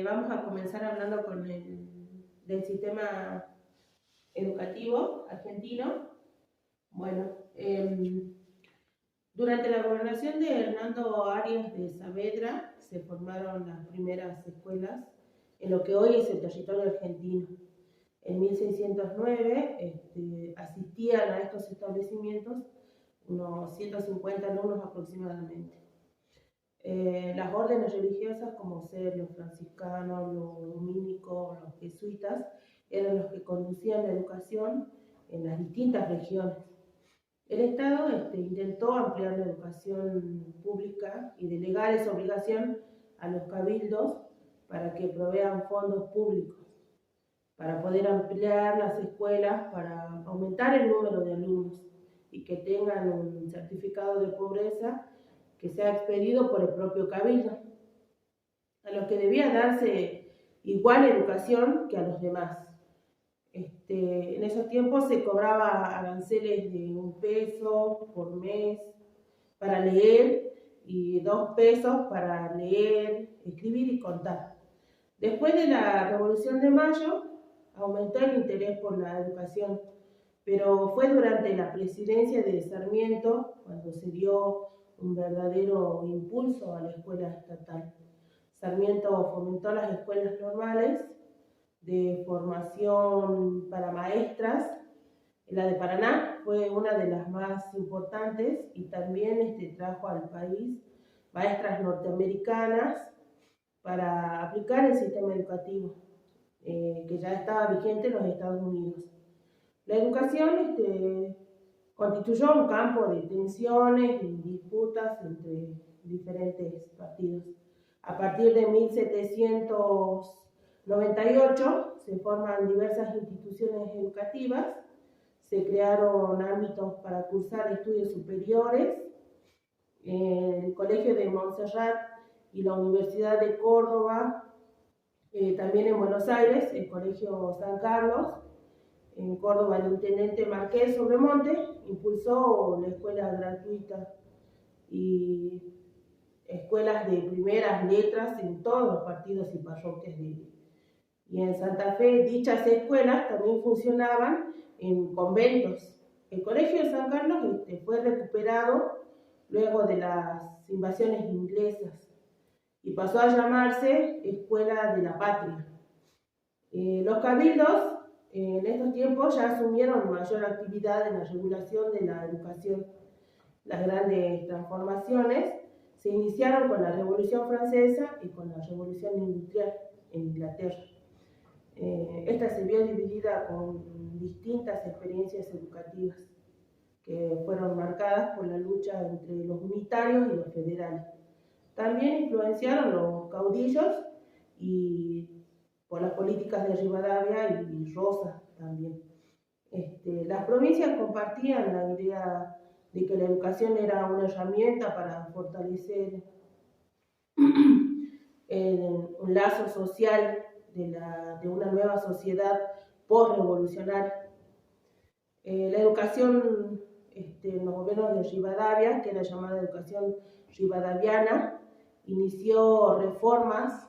Vamos a comenzar hablando del sistema educativo argentino. Bueno, durante la gobernación de Hernando Arias de Saavedra se formaron las primeras escuelas en lo que hoy es el territorio argentino. En 1609 asistían a estos establecimientos unos 150 alumnos aproximadamente. Las órdenes religiosas, como ser los franciscanos, los dominicos, los jesuitas, eran los que conducían la educación en las distintas regiones. El Estado intentó ampliar la educación pública y delegar esa obligación a los cabildos para que provean fondos públicos, para poder ampliar las escuelas, para aumentar el número de alumnos y que tengan un certificado de pobreza que sea expedido por el propio cabildo, a los que debía darse igual educación que a los demás. En esos tiempos se cobraba aranceles de 1 peso por mes para leer y 2 pesos para leer, escribir y contar. Después de la Revolución de Mayo aumentó el interés por la educación, pero fue durante la presidencia de Sarmiento cuando se dio un verdadero impulso a la escuela estatal. Sarmiento fomentó las escuelas normales de formación para maestras. La de Paraná fue una de las más importantes y también trajo al país maestras norteamericanas para aplicar el sistema educativo que ya estaba vigente en los Estados Unidos. La educación constituyó un campo de tensiones y disputas entre diferentes partidos. A partir de 1798 se forman diversas instituciones educativas, se crearon ámbitos para cursar estudios superiores, el Colegio de Montserrat y la Universidad de Córdoba, también en Buenos Aires, el Colegio San Carlos. En Córdoba, el intendente Marqués Sobremonte impulsó la escuela gratuita y escuelas de primeras letras en todos los partidos y parroquias y en Santa Fe dichas escuelas también funcionaban en conventos. El Colegio de San Carlos fue recuperado luego de las invasiones inglesas y pasó a llamarse Escuela de la Patria. Los cabildos en estos tiempos ya asumieron mayor actividad en la regulación de la educación. Las grandes transformaciones se iniciaron con la Revolución Francesa y con la Revolución Industrial en Inglaterra. Esta se vio dividida con distintas experiencias educativas que fueron marcadas por la lucha entre los unitarios y los federales. También influenciaron los caudillos y por las políticas de Rivadavia y Rosas también. Las provincias compartían la idea de que la educación era una herramienta para fortalecer un lazo social de una nueva sociedad post-revolucionaria. La educación en los gobiernos de Rivadavia, que era llamada educación rivadaviana, inició reformas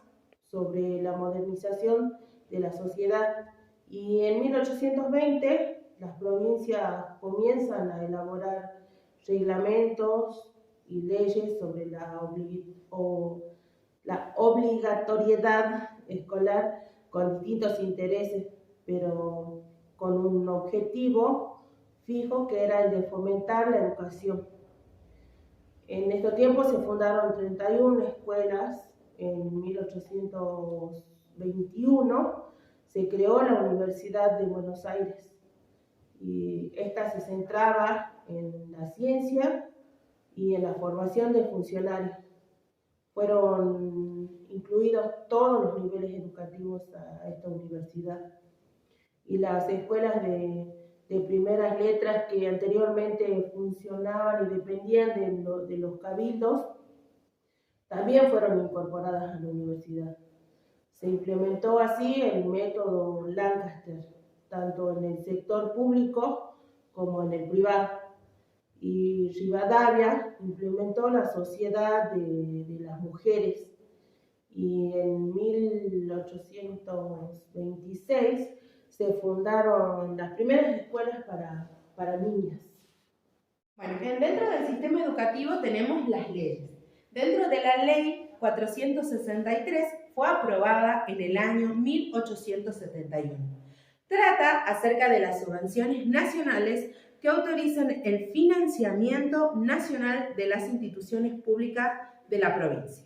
sobre la modernización de la sociedad y en 1820 las provincias comienzan a elaborar reglamentos y leyes sobre la obligatoriedad escolar con distintos intereses, pero con un objetivo fijo que era el de fomentar la educación. En estos tiempos se fundaron 31 escuelas. En 1821 se creó la Universidad de Buenos Aires y esta se centraba en la ciencia y en la formación de funcionarios. Fueron incluidos todos los niveles educativos a esta universidad. Y las escuelas de primeras letras que anteriormente funcionaban y dependían de los cabildos, también fueron incorporadas a la universidad. Se implementó así el método Lancaster, tanto en el sector público como en el privado. Y Rivadavia implementó la sociedad de las mujeres y en 1826 se fundaron las primeras escuelas para niñas. Bueno, dentro del sistema educativo tenemos las leyes. Dentro de la ley 463 fue aprobada en el año 1871. Trata acerca de las subvenciones nacionales que autorizan el financiamiento nacional de las instituciones públicas de la provincia.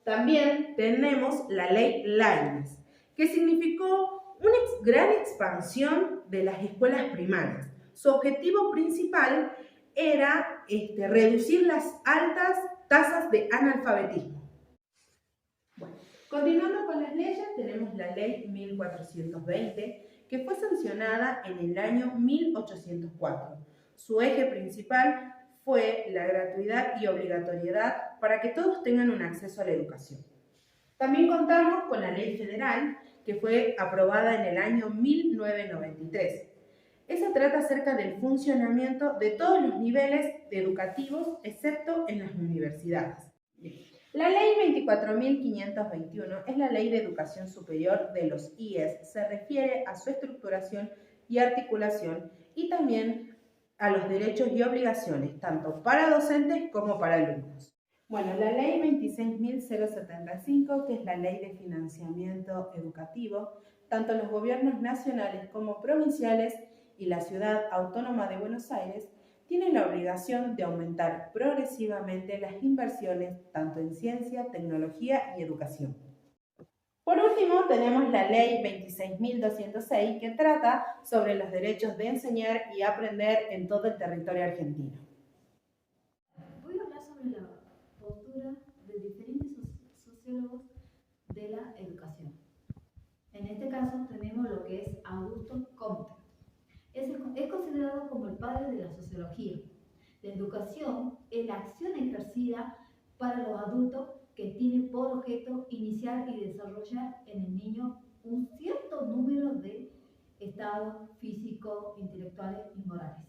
También tenemos la ley Lainez, que significó una gran expansión de las escuelas primarias. Su objetivo principal era reducir las altas tasas de analfabetismo. Bueno, continuando con las leyes, tenemos la ley 1420, que fue sancionada en el año 1804. Su eje principal fue la gratuidad y obligatoriedad para que todos tengan un acceso a la educación. También contamos con la ley federal, que fue aprobada en el año 1993. Esa trata acerca del funcionamiento de todos los niveles educativos, excepto en las universidades. La ley 24.521 es la Ley de Educación Superior de los IES. Se refiere a su estructuración y articulación y también a los derechos y obligaciones, tanto para docentes como para alumnos. Bueno, la ley 26.075, que es la Ley de Financiamiento Educativo, tanto los gobiernos nacionales como provinciales y la Ciudad Autónoma de Buenos Aires tienen la obligación de aumentar progresivamente las inversiones tanto en ciencia, tecnología y educación. Por último, tenemos la Ley 26.206, que trata sobre los derechos de enseñar y aprender en todo el territorio argentino. Voy a hablar sobre la postura de diferentes sociólogos de la educación. En este caso tenemos lo que es Augusto Comte. Es considerado como el padre de la sociología. La educación es la acción ejercida para los adultos que tiene por objeto iniciar y desarrollar en el niño un cierto número de estados físicos, intelectuales y morales.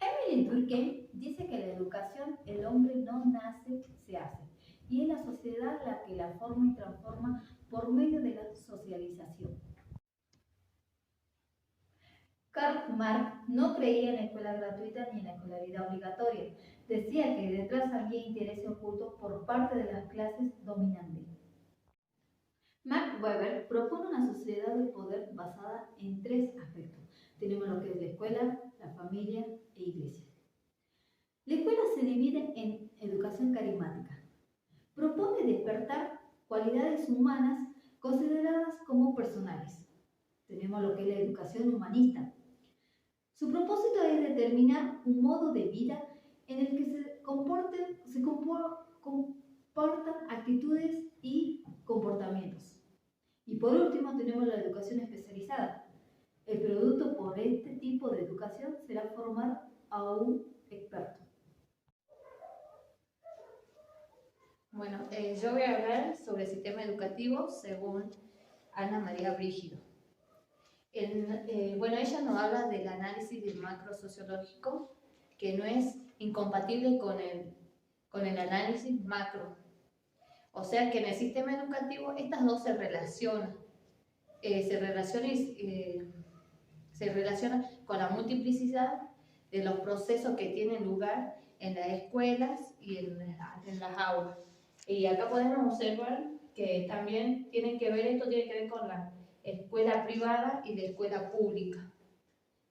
Emily Durkheim dice que la educación el hombre no nace, se hace, y es la sociedad la que la forma y transforma por medio de la socialización. Karl Marx no creía en la escuela gratuita ni en la escolaridad obligatoria. Decía que detrás había intereses ocultos por parte de las clases dominantes. Max Weber propone una sociedad de poder basada en tres aspectos. Tenemos lo que es la escuela, la familia e iglesia. La escuela se divide en educación carismática. Propone despertar cualidades humanas consideradas como personales. Tenemos lo que es la educación humanista. Su propósito es determinar un modo de vida en el que se comportan actitudes y comportamientos. Y por último tenemos la educación especializada. El producto por este tipo de educación será formar a un experto. Bueno, yo voy a hablar sobre el sistema educativo según Ana María Brígido. Bueno, ella nos habla del análisis del macro sociológico, que no es incompatible con el análisis macro. O sea que en el sistema educativo estas dos se relacionan. Se relacionan con la multiplicidad de los procesos que tienen lugar en las escuelas y en las aulas. Y acá podemos observar que también esto tiene que ver con la escuela privada y la escuela pública,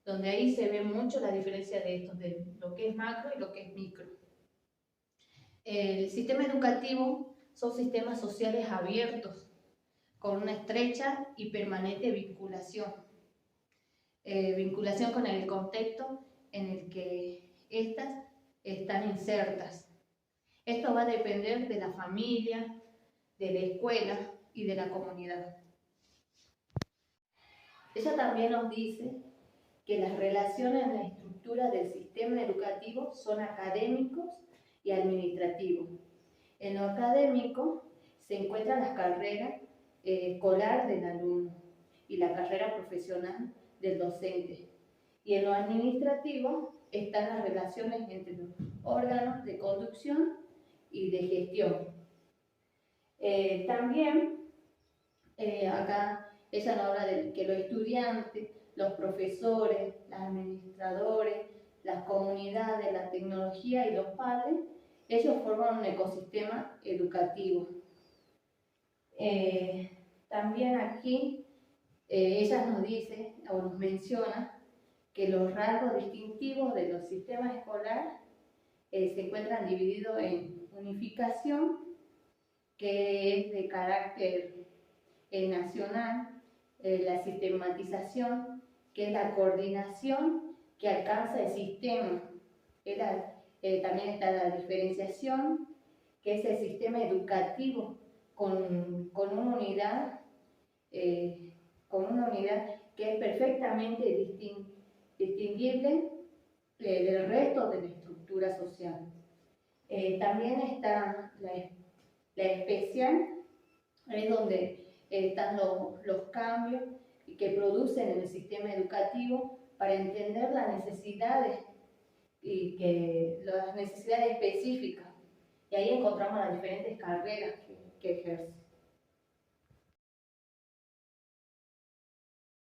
donde ahí se ve mucho la diferencia de esto, de lo que es macro y lo que es micro. El sistema educativo son sistemas sociales abiertos, con una estrecha y permanente vinculación. Vinculación con el contexto en el que éstas están insertas. Esto va a depender de la familia, de la escuela y de la comunidad. Ella también nos dice que las relaciones en la estructura del sistema educativo son académicos y administrativos. En lo académico se encuentran las carreras escolar del alumno y la carrera profesional del docente. Y en lo administrativo están las relaciones entre los órganos de conducción y de gestión. También acá ella nos habla de que los estudiantes, los profesores, los administradores, las comunidades, la tecnología y los padres, ellos forman un ecosistema educativo. También aquí ella nos dice o nos menciona que los rasgos distintivos de los sistemas escolares se encuentran divididos en unificación, que es de carácter nacional, la sistematización, que es la coordinación que alcanza el sistema. También está la diferenciación, que es el sistema educativo con una unidad que es perfectamente distinguible del resto de la estructura social. También está la especial, es donde están los cambios que producen en el sistema educativo para entender las necesidades las necesidades específicas. Y ahí encontramos las diferentes carreras que ejerce.